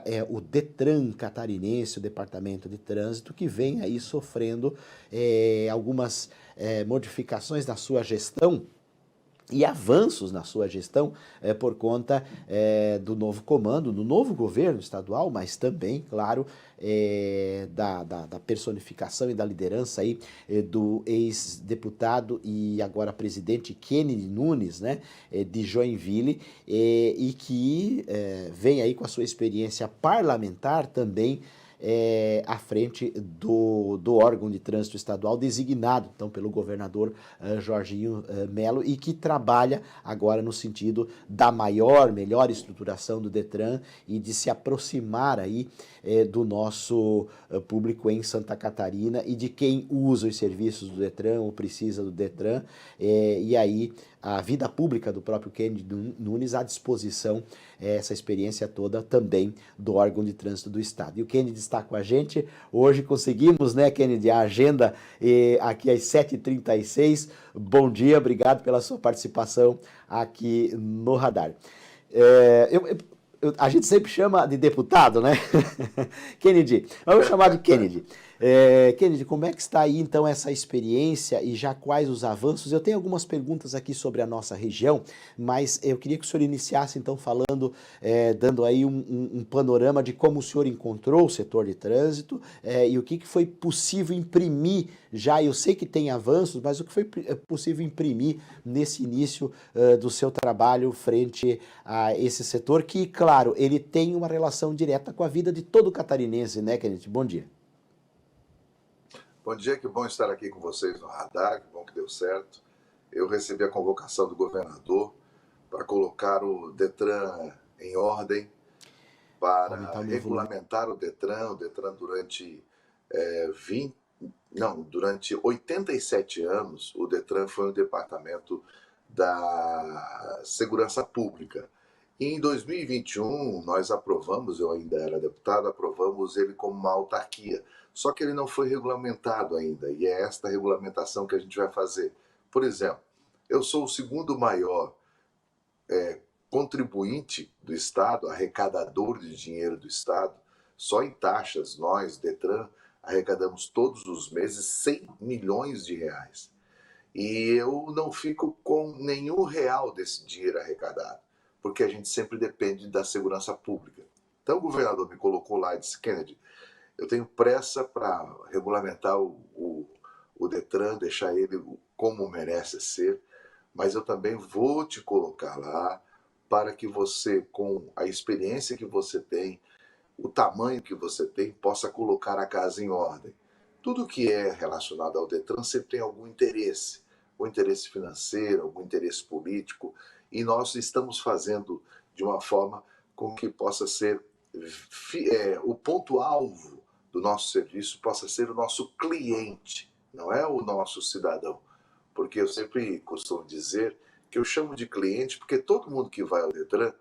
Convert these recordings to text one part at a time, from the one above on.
é o Detran catarinense, o Departamento de Trânsito, que vem aí sofrendo algumas modificações na sua gestão e avanços na sua gestão por conta do novo comando, do novo governo estadual, mas também, claro, da personificação e da liderança aí do ex-deputado e agora presidente Kennedy Nunes, né, de Joinville, e que vem aí com a sua experiência parlamentar também à frente do órgão de trânsito estadual designado, então, pelo governador Jorginho Melo, e que trabalha agora no sentido da melhor estruturação do Detran e de se aproximar aí do nosso público em Santa Catarina e de quem usa os serviços do Detran ou precisa do Detran, e aí a vida pública do próprio Kennedy Nunes à disposição, essa experiência toda também do órgão de trânsito do estado. E o Kennedy está com a gente, hoje conseguimos, né, Kennedy, a agenda aqui às 7h36, bom dia, obrigado pela sua participação aqui no Radar. A gente sempre chama de deputado, né? Kennedy, vamos chamar de Kennedy. Kennedy, como é que está aí então essa experiência e já quais os avanços? Eu tenho algumas perguntas aqui sobre a nossa região, mas eu queria que o senhor iniciasse então falando, dando aí um panorama de como o senhor encontrou o setor de trânsito e o que foi possível imprimir já. Eu sei que tem avanços, mas o que foi possível imprimir nesse início do seu trabalho frente a esse setor que, claro, ele tem uma relação direta com a vida de todo catarinense, né, Kennedy? Bom dia. Bom dia, que bom estar aqui com vocês no Radar, que bom que deu certo. Eu recebi a convocação do governador para colocar o Detran em ordem, para regulamentar o Detran durante durante 87 anos, o Detran foi um departamento da Segurança Pública. E em 2021, nós aprovamos, eu ainda era deputado, aprovamos ele como uma autarquia. Só que ele não foi regulamentado ainda, e é esta regulamentação que a gente vai fazer. Por exemplo, eu sou o segundo maior contribuinte do Estado, arrecadador de dinheiro do Estado. Só em taxas, nós, Detran, arrecadamos todos os meses 100 milhões de reais. E eu não fico com nenhum real desse dinheiro arrecadado, porque a gente sempre depende da segurança pública. Então o governador me colocou lá e disse: Kennedy, eu tenho pressa para regulamentar o Detran, deixar ele como merece ser, mas eu também vou te colocar lá para que você, com a experiência que você tem, o tamanho que você tem, possa colocar a casa em ordem. Tudo que é relacionado ao Detran sempre tem algum interesse, ou interesse financeiro, algum interesse político, e nós estamos fazendo de uma forma com que possa ser o ponto-alvo do nosso serviço, possa ser o nosso cliente, não é o nosso cidadão. Porque eu sempre costumo dizer que eu chamo de cliente porque todo mundo que vai ao Detran,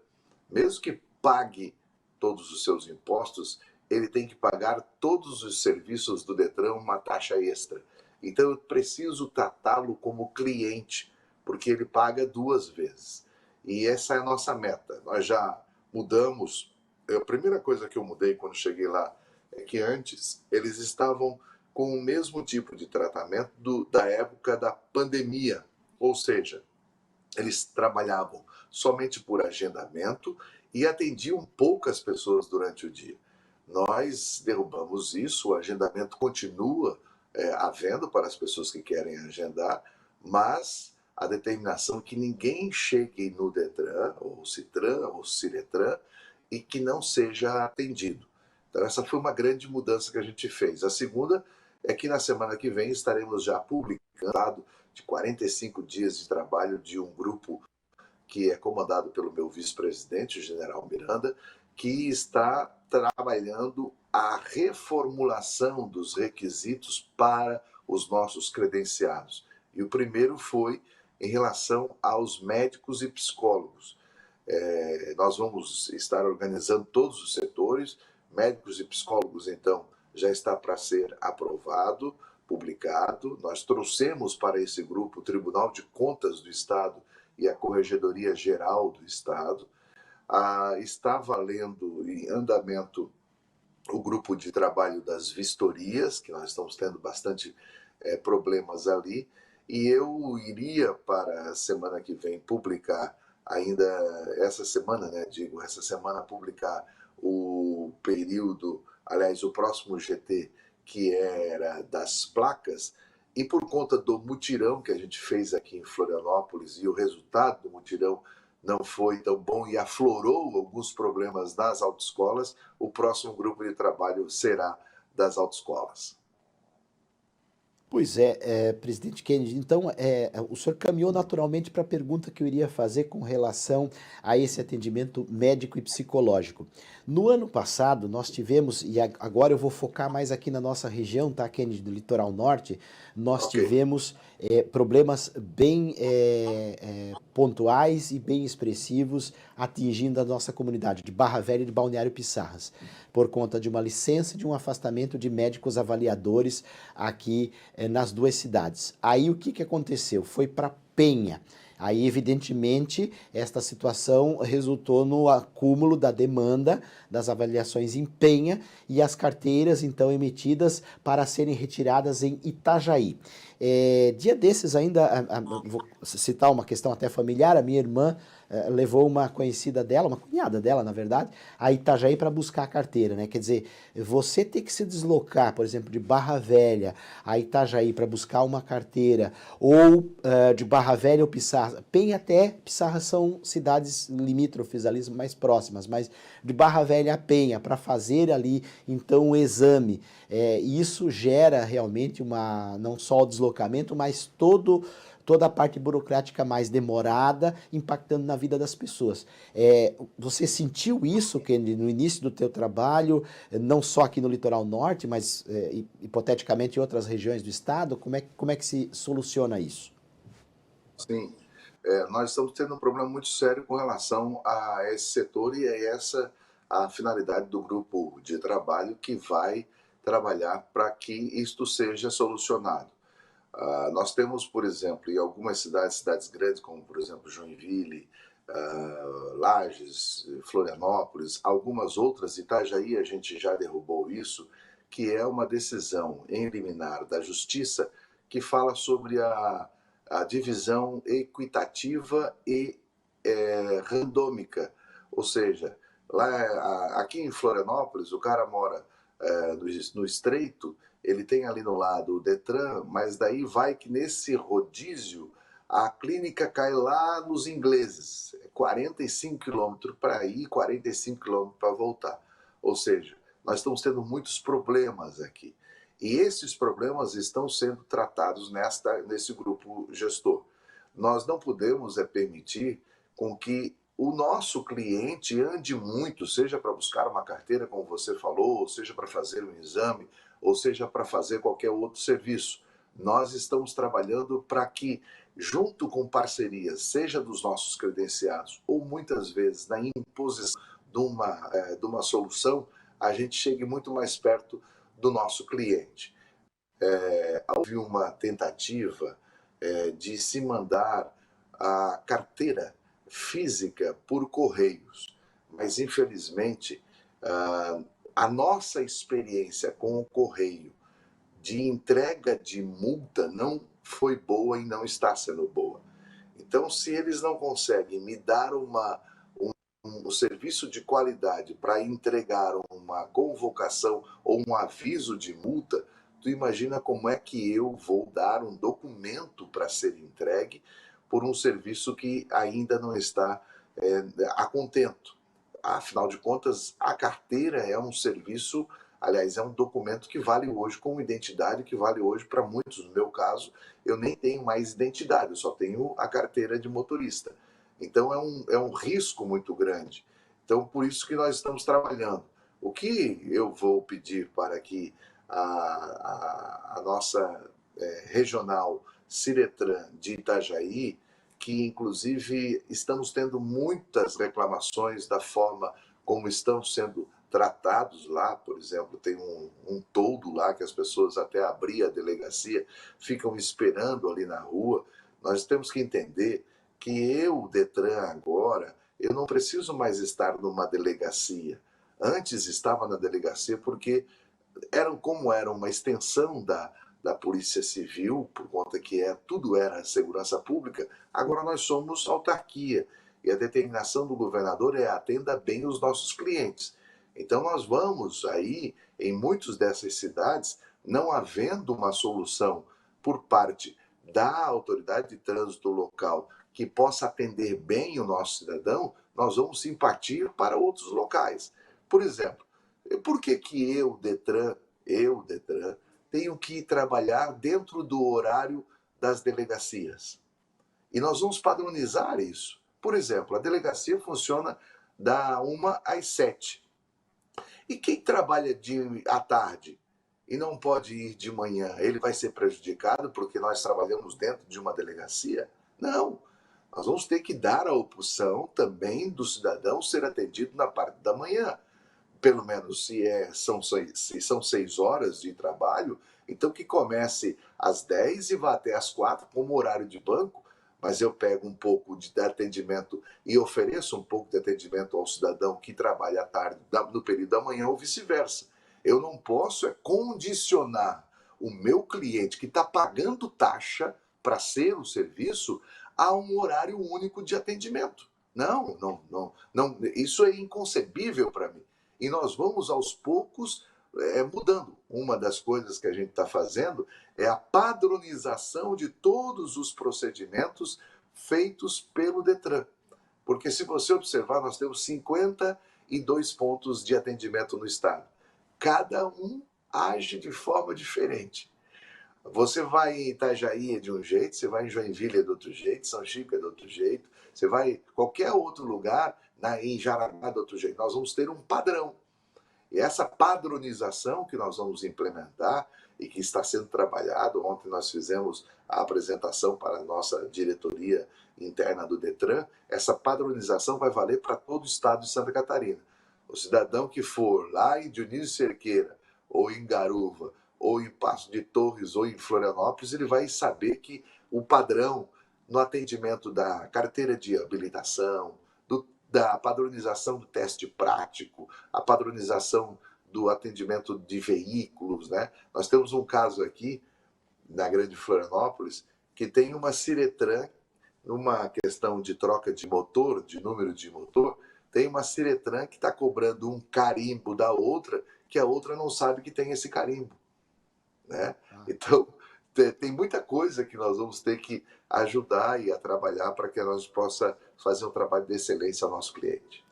mesmo que pague todos os seus impostos, ele tem que pagar todos os serviços do Detran uma taxa extra. Então eu preciso tratá-lo como cliente, porque ele paga 2 vezes. E essa é a nossa meta. Nós já mudamos. A primeira coisa que eu mudei quando cheguei lá é que antes eles estavam com o mesmo tipo de tratamento da época da pandemia. Ou seja, eles trabalhavam somente por agendamento e atendiam poucas pessoas durante o dia. Nós derrubamos isso, o agendamento continua havendo para as pessoas que querem agendar, mas a determinação é que ninguém chegue no Detran, ou Citran, ou Ciretran, e que não seja atendido. Então essa foi uma grande mudança que a gente fez. A segunda é que na semana que vem estaremos já publicando de 45 dias de trabalho de um grupo que é comandado pelo meu vice-presidente, o general Miranda, que está trabalhando a reformulação dos requisitos para os nossos credenciados. E o primeiro foi em relação aos médicos e psicólogos. Nós vamos estar organizando todos os setores, médicos e psicólogos, então, já está para ser aprovado, publicado. Nós trouxemos para esse grupo o Tribunal de Contas do Estado e a Corregedoria Geral do Estado. Está valendo em andamento o grupo de trabalho das vistorias, que nós estamos tendo bastante problemas ali, e eu iria para a semana que vem publicar, ainda essa semana, né, digo, essa semana publicar o período, aliás, o próximo GT, que era das placas, e por conta do mutirão que a gente fez aqui em Florianópolis, e o resultado do mutirão não foi tão bom e aflorou alguns problemas nas autoescolas, o próximo grupo de trabalho será das autoescolas. Pois presidente Kennedy, então o senhor caminhou naturalmente para a pergunta que eu iria fazer com relação a esse atendimento médico e psicológico. No ano passado, nós tivemos, e agora eu vou focar mais aqui na nossa região, tá, Kennedy, do litoral norte, nós Ok. tivemos problemas bem pontuais e bem expressivos atingindo a nossa comunidade de Barra Velha e de Balneário Pissarras, por conta de uma licença e de um afastamento de médicos avaliadores aqui nas duas cidades. Aí o que, que aconteceu? Foi para Penha. Aí, evidentemente, esta situação resultou no acúmulo da demanda das avaliações em Penha e as carteiras, então, emitidas para serem retiradas em Itajaí. Dia desses ainda, vou citar uma questão até familiar, a minha irmã levou uma conhecida dela, uma cunhada dela, na verdade, a Itajaí para buscar a carteira, né? Quer dizer, você ter que se deslocar, por exemplo, de Barra Velha a Itajaí para buscar uma carteira, ou de Barra Velha ou Pissarra, Penha até Pissarra são cidades limítrofes ali, mais próximas, mas de Barra Velha a Penha para fazer ali então o exame, isso gera realmente não só o deslocamento, mas toda a parte burocrática mais demorada, impactando na vida das pessoas. Você sentiu isso, Kennedy, no início do teu trabalho, não só aqui no litoral norte, mas hipoteticamente em outras regiões do estado? Como é que se soluciona isso? Sim, nós estamos tendo um problema muito sério com relação a esse setor e é essa a finalidade do grupo de trabalho que vai trabalhar para que isto seja solucionado. Nós temos, por exemplo, em algumas cidades grandes, como por exemplo Joinville, Lages, Florianópolis, algumas outras, Itajaí a gente já derrubou isso, que é uma decisão em liminar da Justiça que fala sobre a divisão equitativa e randômica, ou seja, aqui em Florianópolis o cara mora no Estreito, ele tem ali no lado o Detran, mas daí vai que nesse rodízio a clínica cai lá nos ingleses, 45 quilômetros para ir, 45 quilômetros para voltar. Ou seja, nós estamos tendo muitos problemas aqui. E esses problemas estão sendo tratados nesse grupo gestor. Nós não podemos permitir com que o nosso cliente ande muito, seja para buscar uma carteira, como você falou, ou seja para fazer um exame, ou seja para fazer qualquer outro serviço. Nós estamos trabalhando para que, junto com parcerias, seja dos nossos credenciados, ou muitas vezes na imposição de uma solução, a gente chegue muito mais perto do nosso cliente. Houve uma tentativa de se mandar a carteira física por correios, mas infelizmente a nossa experiência com o correio de entrega de multa não foi boa e não está sendo boa. Então, se eles não conseguem me dar um serviço de qualidade para entregar uma convocação ou um aviso de multa, tu imagina como é que eu vou dar um documento para ser entregue por um serviço que ainda não está a contento. Afinal de contas, a carteira é um serviço, aliás, é um documento que vale hoje como identidade, que vale hoje para muitos. No meu caso, eu nem tenho mais identidade, eu só tenho a carteira de motorista. Então é um risco muito grande. Então, por isso que nós estamos trabalhando. O que eu vou pedir para que a nossa regional Ciretran de Itajaí, que inclusive estamos tendo muitas reclamações da forma como estão sendo tratados lá, por exemplo, tem um toldo lá que as pessoas até abrir a delegacia ficam esperando ali na rua. Nós temos que entender que o Detran agora eu não preciso mais estar numa delegacia. Antes estava na delegacia porque era uma extensão da Polícia Civil, por conta que tudo era segurança pública, agora nós somos autarquia. E a determinação do governador é atenda bem os nossos clientes. Então nós vamos aí, em muitas dessas cidades, não havendo uma solução por parte da autoridade de trânsito local que possa atender bem o nosso cidadão, nós vamos sim partir para outros locais. Por exemplo, por que que eu, Detran, tenho que trabalhar dentro do horário das delegacias? E nós vamos padronizar isso. Por exemplo, a delegacia funciona da 1 às 7. E quem trabalha à tarde e não pode ir de manhã, ele vai ser prejudicado porque nós trabalhamos dentro de uma delegacia? Não. Nós vamos ter que dar a opção também do cidadão ser atendido na parte da manhã. Pelo menos se são 6 horas de trabalho, então que comece às 10 e vá até às 4 como horário de banco, mas eu pego um pouco de atendimento e ofereço um pouco de atendimento ao cidadão que trabalha à tarde, no período da manhã, ou vice-versa. Eu não posso condicionar o meu cliente que está pagando taxa para ser o serviço a um horário único de atendimento. Não, não, não, não, isso é inconcebível para mim. E nós vamos aos poucos mudando. Uma das coisas que a gente está fazendo é a padronização de todos os procedimentos feitos pelo Detran. Porque se você observar, nós temos 52 pontos de atendimento no estado. Cada um age de forma diferente. Você vai em Itajaí é de um jeito, você vai em Joinville é de outro jeito, São Chico é de outro jeito, você vai em qualquer outro lugar, em Jaraguá é de outro jeito. Nós vamos ter um padrão. E essa padronização que nós vamos implementar e que está sendo trabalhado, ontem nós fizemos a apresentação para a nossa diretoria interna do Detran, essa padronização vai valer para todo o estado de Santa Catarina. O cidadão que for lá em Dionísio Cerqueira, ou em Garuva, ou em Passo de Torres, ou em Florianópolis, ele vai saber que o padrão no atendimento da carteira de habilitação, da padronização do teste prático, a padronização do atendimento de veículos, né? Nós temos um caso aqui, na Grande Florianópolis, que tem uma Ciretran, numa questão de troca de motor, de número de motor, tem uma Ciretran que está cobrando um carimbo da outra, que a outra não sabe que tem esse carimbo, né? Então, tem muita coisa que nós vamos ter que ajudar e a trabalhar para que nós possa fazer um trabalho de excelência ao nosso cliente.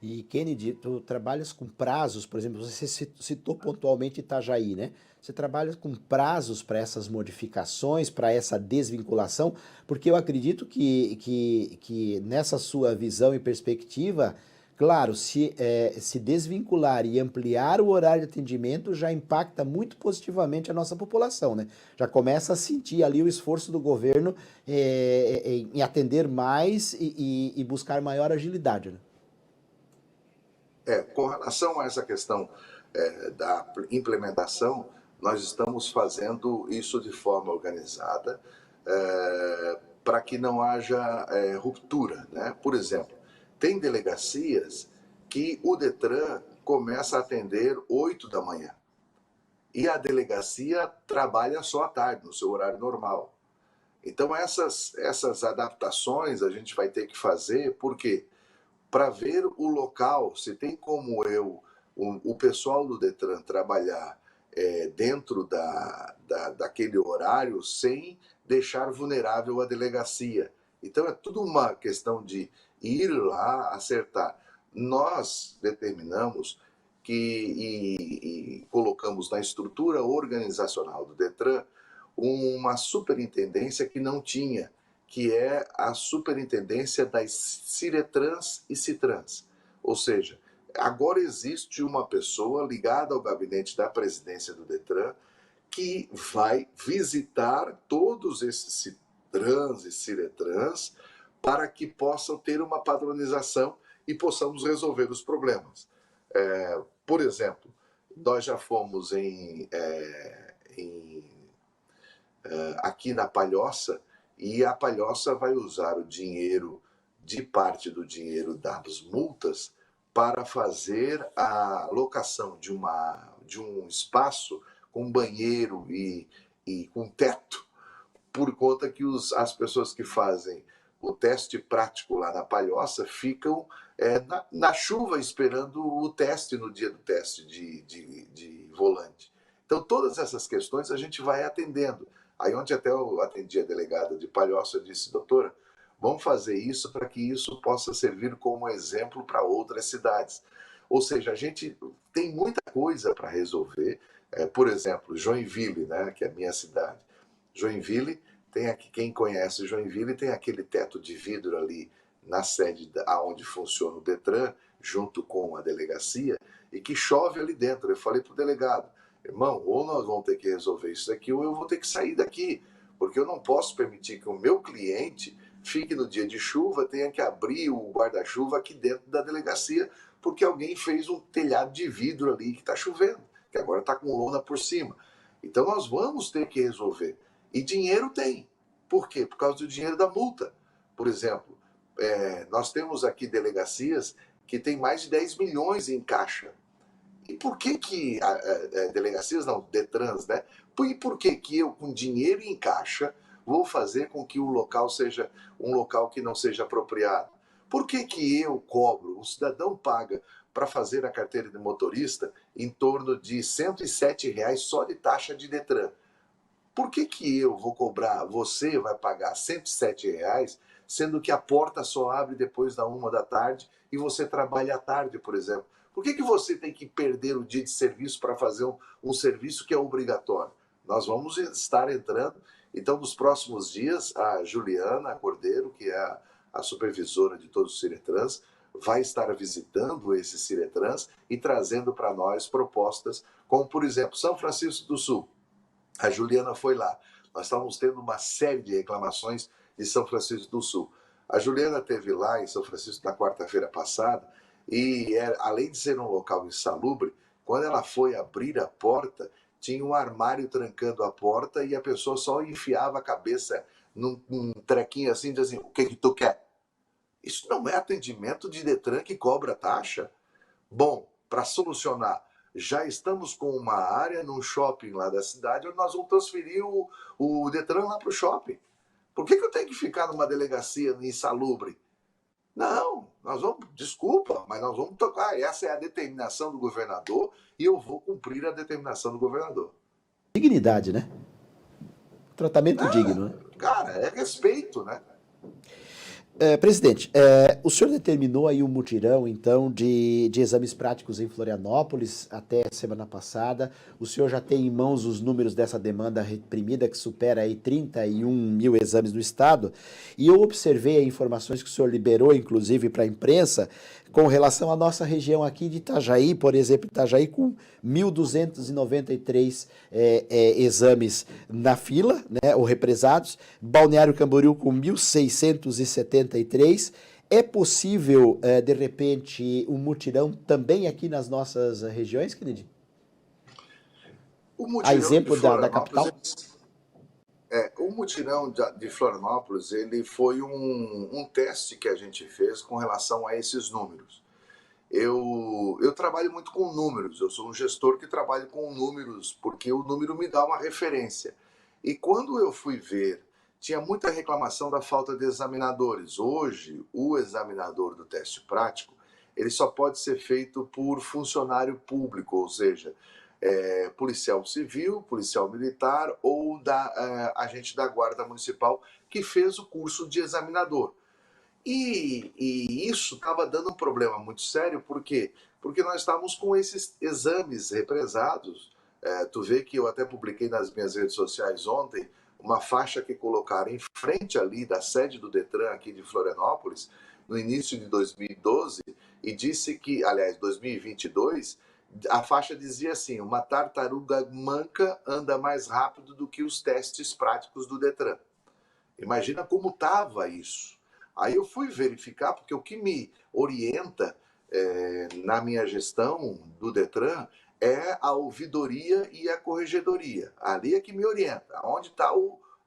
E Kennedy, tu trabalhas com prazos, por exemplo, você citou pontualmente Itajaí, né? Você trabalha com prazos para essas modificações, para essa desvinculação, porque eu acredito que nessa sua visão e perspectiva, claro, se desvincular e ampliar o horário de atendimento já impacta muito positivamente a nossa população, né? Já começa a sentir ali o esforço do governo em atender mais e buscar maior agilidade, né? Com relação a essa questão da implementação, nós estamos fazendo isso de forma organizada para que não haja ruptura, né? Por exemplo, tem delegacias que o Detran começa a atender 8 da manhã e a delegacia trabalha só à tarde, no seu horário normal. Então essas adaptações a gente vai ter que fazer, porque para ver o local, se tem como o pessoal do Detran trabalhar dentro daquele horário sem deixar vulnerável a delegacia. Então é tudo uma questão de ir lá acertar. Nós determinamos e colocamos na estrutura organizacional do Detran uma superintendência que não tinha, que é a superintendência das Ciretrans e Citrans. Ou seja, agora existe uma pessoa ligada ao gabinete da presidência do Detran que vai visitar todos esses Citrans e Ciretrans para que possam ter uma padronização e possamos resolver os problemas. Por exemplo, nós já fomos aqui na Palhoça, e a Palhoça vai usar o dinheiro de parte do dinheiro das multas para fazer a locação de um espaço com banheiro e com teto, por conta que as pessoas que fazem o teste prático lá na Palhoça ficam na chuva esperando o teste no dia do teste de volante. Então, todas essas questões a gente vai atendendo. Aí, ontem até eu atendi a delegada de Palhoça, eu disse, doutora, vamos fazer isso para que isso possa servir como exemplo para outras cidades. Ou seja, a gente tem muita coisa para resolver. Por exemplo, Joinville, né, que é a minha cidade. Joinville tem aqui, quem conhece Joinville, tem aquele teto de vidro ali na sede aonde funciona o Detran, junto com a delegacia, e que chove ali dentro. Eu falei para o delegado, irmão, ou nós vamos ter que resolver isso daqui, ou eu vou ter que sair daqui, porque eu não posso permitir que o meu cliente fique no dia de chuva, tenha que abrir o guarda-chuva aqui dentro da delegacia, porque alguém fez um telhado de vidro ali que está chovendo, que agora está com lona por cima. Então nós vamos ter que resolver. E dinheiro tem. Por quê? Por causa do dinheiro da multa. Por exemplo, nós temos aqui delegacias que têm mais de 10 milhões em caixa. E por que delegacias não, Detrans, né? E por que eu, com dinheiro em caixa, vou fazer com que o local seja um local que não seja apropriado? Por que eu cobro, o cidadão paga para fazer a carteira de motorista em torno de R$ 107 só de taxa de Detran? Por que eu vou cobrar, você vai pagar R$ 107, sendo que a porta só abre depois da 1 da tarde e você trabalha à tarde, por exemplo? Por que você tem que perder o dia de serviço para fazer um serviço que é obrigatório? Nós vamos estar entrando, então nos próximos dias, a Juliana Cordeiro, que é a supervisora de todos os Ciretrans, vai estar visitando esses Ciretrans e trazendo para nós propostas, como por exemplo, São Francisco do Sul. A Juliana foi lá. Nós estávamos tendo uma série de reclamações de São Francisco do Sul. A Juliana esteve lá em São Francisco na quarta-feira passada e, além de ser um local insalubre, quando ela foi abrir a porta, tinha um armário trancando a porta e a pessoa só enfiava a cabeça num trequinho assim, dizendo assim, o que tu quer? Isso não é atendimento de Detran que cobra taxa? Bom, para solucionar, já estamos com uma área num shopping lá da cidade onde nós vamos transferir o Detran lá para o shopping. Por que eu tenho que ficar numa delegacia insalubre? Não, nós vamos, desculpa, mas nós vamos tocar. Essa é a determinação do governador e eu vou cumprir a determinação do governador. Dignidade, né? Tratamento digno, né? Cara, é respeito, né? Presidente, o senhor determinou aí um mutirão, então, de exames práticos em Florianópolis até semana passada. O senhor já tem em mãos os números dessa demanda reprimida, que supera aí 31 mil exames no estado. E eu observei as informações que o senhor liberou, inclusive, para a imprensa, com relação à nossa região aqui de Itajaí, por exemplo, Itajaí com 1.293 exames na fila, né, ou represados, Balneário Camboriú com 1.673. É possível, de repente, um mutirão também aqui nas nossas regiões, Kennedy? O A mutirão de exemplo da capital? Florianópolis, o mutirão de Florianópolis, ele foi um teste que a gente fez com relação a esses números. Eu trabalho muito com números, eu sou um gestor que trabalha com números, porque o número me dá uma referência. E quando eu fui ver, tinha muita reclamação da falta de examinadores. Hoje, o examinador do teste prático, ele só pode ser feito por funcionário público, ou seja, policial civil, policial militar ou agente da Guarda Municipal que fez o curso de examinador. E isso estava dando um problema muito sério, por quê? Porque nós estávamos com esses exames represados. Tu vê que eu até publiquei nas minhas redes sociais ontem uma faixa que colocaram em frente ali da sede do Detran aqui de Florianópolis, no início de 2012, e disse que, aliás, 2022, a faixa dizia assim, uma tartaruga manca anda mais rápido do que os testes práticos do Detran. Imagina como estava isso. Aí eu fui verificar, porque o que me orienta na minha gestão do Detran é a ouvidoria e a corregedoria. Ali é que me orienta, onde está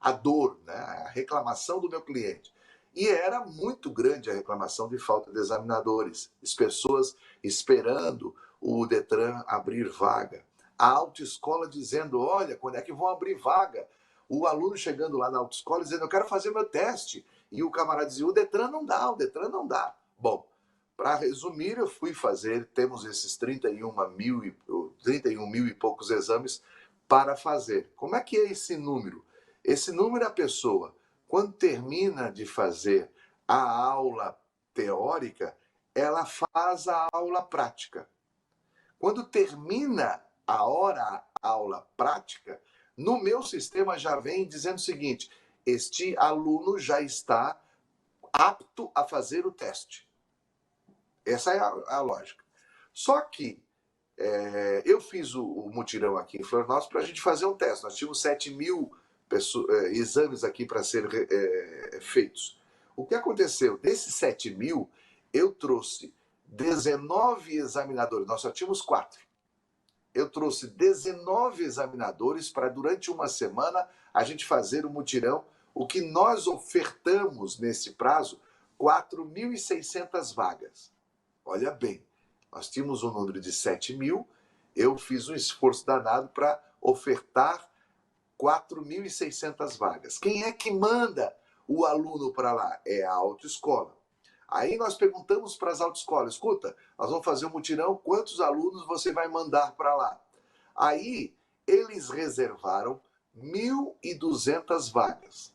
a dor, né? A reclamação do meu cliente. E era muito grande a reclamação de falta de examinadores, as pessoas esperando o Detran abrir vaga, a autoescola dizendo, olha, quando é que vão abrir vaga? O aluno chegando lá na autoescola dizendo, eu quero fazer meu teste. E o camarada dizia, o Detran não dá, o Detran não dá. Bom, para resumir, eu fui fazer, temos esses 31 mil e poucos exames para fazer. Como é que é esse número? Esse número é a pessoa, quando termina de fazer a aula teórica, ela faz a aula prática. Quando termina a aula prática, no meu sistema já vem dizendo o seguinte: este aluno já está apto a fazer o teste. Essa é a lógica. Só que eu fiz o mutirão aqui em Florianópolis para a gente fazer um teste. Nós tínhamos 7 mil exames aqui para serem feitos. O que aconteceu? Desses 7 mil, eu trouxe 19 examinadores. Nós só tínhamos 4. Eu trouxe 19 examinadores para, durante uma semana, a gente fazer o mutirão. O que nós ofertamos nesse prazo, 4.600 vagas. Olha bem, nós tínhamos um número de 7 mil, eu fiz um esforço danado para ofertar 4.600 vagas. Quem é que manda o aluno para lá? É a autoescola. Aí nós perguntamos para as autoescolas, escuta, nós vamos fazer um mutirão, quantos alunos você vai mandar para lá? Aí eles reservaram 1.200 vagas.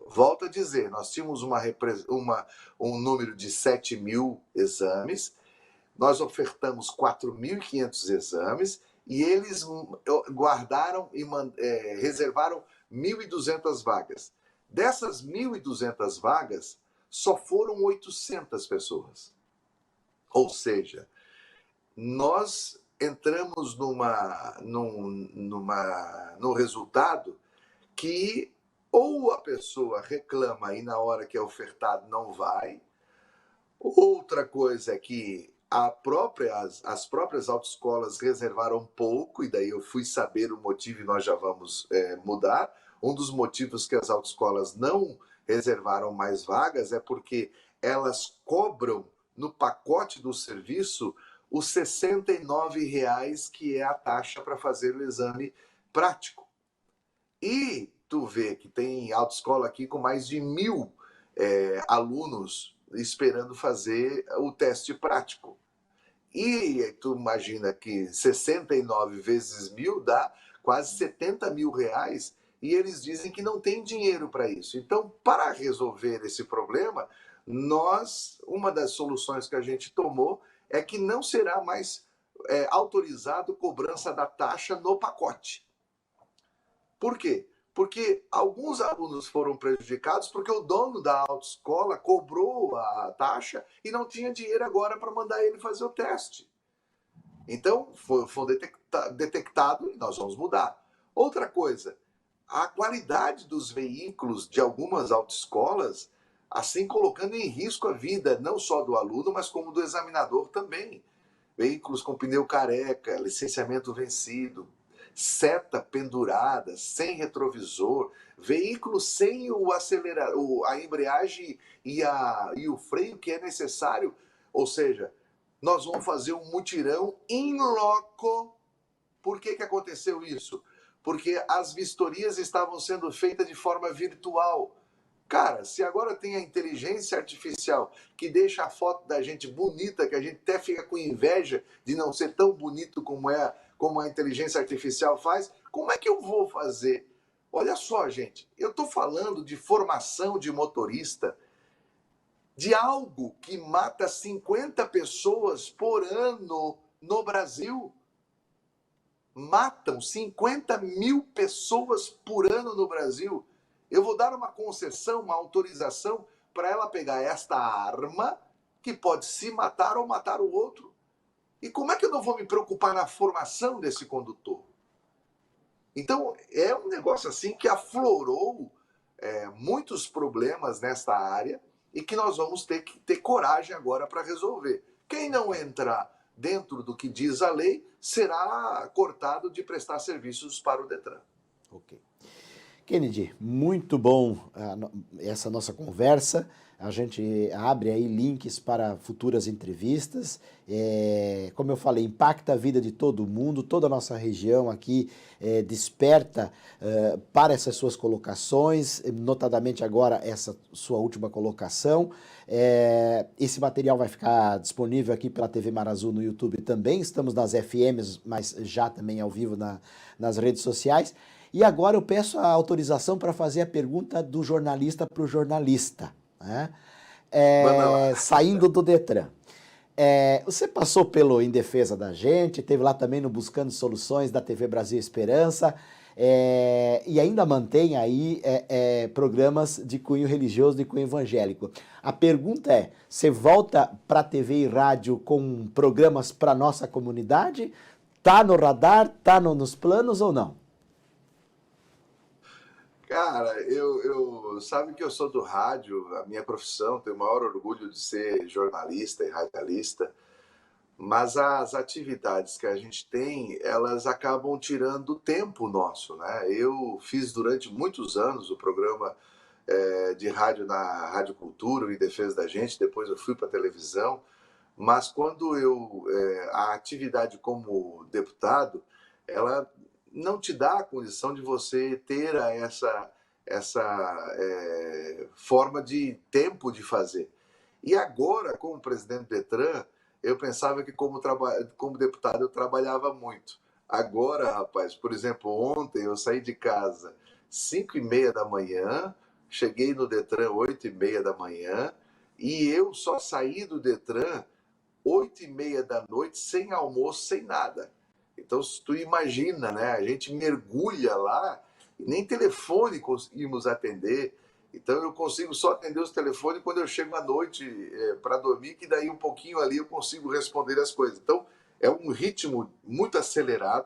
Volto a dizer, nós tínhamos um número de 7 mil exames, nós ofertamos 4.500 exames e eles guardaram e reservaram 1.200 vagas. Dessas 1.200 vagas, só foram 800 pessoas. Ou seja, nós entramos num resultado que ou a pessoa reclama e na hora que é ofertado não vai. Outra coisa é que as próprias autoescolas reservaram pouco, e daí eu fui saber o motivo e nós já vamos mudar. Um dos motivos que as autoescolas não reservaram mais vagas é porque elas cobram no pacote do serviço os R$ 69,00, que é a taxa para fazer o exame prático. E tu vê que tem autoescola aqui com mais de 1.000 alunos esperando fazer o teste prático. E tu imagina que 69 vezes 1.000 dá quase R$ 70.000, e eles dizem que não tem dinheiro para isso. Então, para resolver esse problema, uma das soluções que a gente tomou é que não será mais autorizado cobrança da taxa no pacote. Por quê? Porque alguns alunos foram prejudicados porque o dono da autoescola cobrou a taxa e não tinha dinheiro agora para mandar ele fazer o teste. Então, foi detectado e nós vamos mudar. Outra coisa, a qualidade dos veículos de algumas autoescolas, assim colocando em risco a vida não só do aluno, mas como do examinador também. Veículos com pneu careca, licenciamento vencido, seta pendurada, sem retrovisor, veículo sem o acelerador, a embreagem e o freio que é necessário. Ou seja, nós vamos fazer um mutirão in loco. Por que aconteceu isso? Porque as vistorias estavam sendo feitas de forma virtual. Cara, se agora tem a inteligência artificial que deixa a foto da gente bonita, que a gente até fica com inveja de não ser tão bonito como a inteligência artificial faz, como é que eu vou fazer? Olha só, gente, eu estou falando de formação de motorista, de algo que mata 50 pessoas por ano no Brasil. Matam 50.000 pessoas por ano no Brasil. Eu vou dar uma concessão, uma autorização para ela pegar esta arma que pode se matar ou matar o outro. E como é que eu não vou me preocupar na formação desse condutor? Então, é um negócio assim que aflorou muitos problemas nesta área e que nós vamos ter que ter coragem agora para resolver. Quem não entrar dentro do que diz a lei será cortado de prestar serviços para o Detran. Ok. Kennedy, muito bom essa nossa conversa. A gente abre aí links para futuras entrevistas. Como eu falei, impacta a vida de todo mundo, toda a nossa região aqui desperta para essas suas colocações, notadamente agora essa sua última colocação. Esse material vai ficar disponível aqui pela TV Mar Azul no YouTube também. Estamos nas FMs, mas já também ao vivo nas redes sociais. E agora eu peço a autorização para fazer a pergunta do jornalista para o jornalista, né? Saindo do Detran. Você passou pelo Em Defesa da Gente, teve lá também no Buscando Soluções da TV Brasil Esperança, e ainda mantém aí programas de cunho religioso, de cunho evangélico. A pergunta é, você volta para a TV e rádio com programas para nossa comunidade? Tá no radar, tá nos planos ou não? Cara, sabe que eu sou do rádio, a minha profissão, tenho o maior orgulho de ser jornalista e radialista, mas as atividades que a gente tem, elas acabam tirando tempo nosso, né? Eu fiz durante muitos anos o programa de rádio na Rádio Cultura, Em Defesa da Gente, depois eu fui para a televisão, mas quando a atividade como deputado, ela não te dá a condição de você ter essa forma de tempo de fazer. E agora, como presidente do Detran, eu pensava que como deputado eu trabalhava muito. Agora, rapaz, por exemplo, ontem eu saí de casa 5h30 da manhã, cheguei no Detran 8h30 da manhã, e eu só saí do Detran 8h30 da noite, sem almoço, sem nada. Então, se tu imagina, né? A gente mergulha lá e nem telefone conseguimos atender. Então, eu consigo só atender os telefones quando eu chego à noite para dormir, que daí um pouquinho ali eu consigo responder as coisas. Então, é um ritmo muito acelerado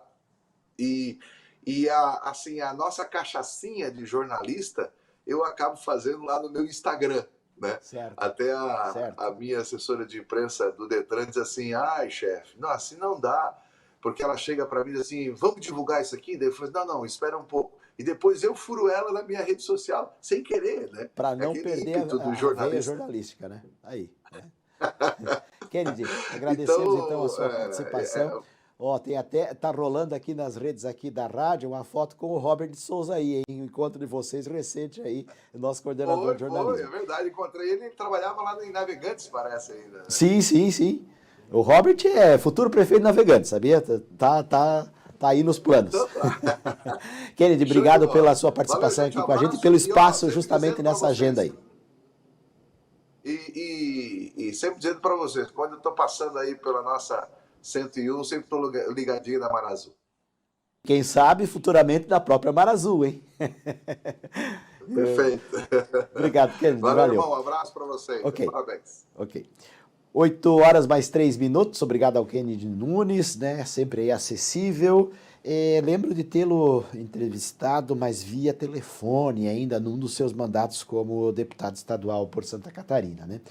assim, a nossa cachaçinha de jornalista eu acabo fazendo lá no meu Instagram, né? Certo, Até certo. a minha assessora de imprensa do Detran diz assim, ai, chefe, não, assim não dá, porque ela chega para mim e diz assim, vamos divulgar isso aqui? Daí eu falo, não, espera um pouco. E depois eu furo ela na minha rede social, sem querer, né? Para É não aquele perder ímpeto do a veia jornalista. jornalística, né? Aí, né? Kennedy, agradecemos então a Então, sua participação. Ó, tá rolando aqui nas redes aqui da rádio uma foto com o Robert de Souza aí, em um encontro de vocês recente aí, nosso coordenador de foi, jornalismo. é verdade, encontrei ele trabalhava lá em Navegantes, parece ainda, né? Sim, sim, sim. O Robert é futuro prefeito navegante, sabia? Tá aí nos planos. Então tá. Kennedy, Show de obrigado pela bola. sua Valeu, participação gente, aqui um com a gente e abraço. pelo E ó, espaço sempre justamente dizendo para nessa agenda vocês, aí. e sempre dizendo para vocês, quando eu estou passando aí pela nossa 101, sempre estou ligadinho na Mar Azul. Quem sabe futuramente da própria Mar Azul, hein? Perfeito. Obrigado, Kennedy, Valeu, valeu. irmão. Um abraço para vocês. Ok, Parabéns. ok. 8h mais 3 minutos, obrigado ao Kennedy Nunes, né? Sempre aí acessível. Lembro de tê-lo entrevistado, mas via telefone ainda, num dos seus mandatos como deputado estadual por Santa Catarina, né?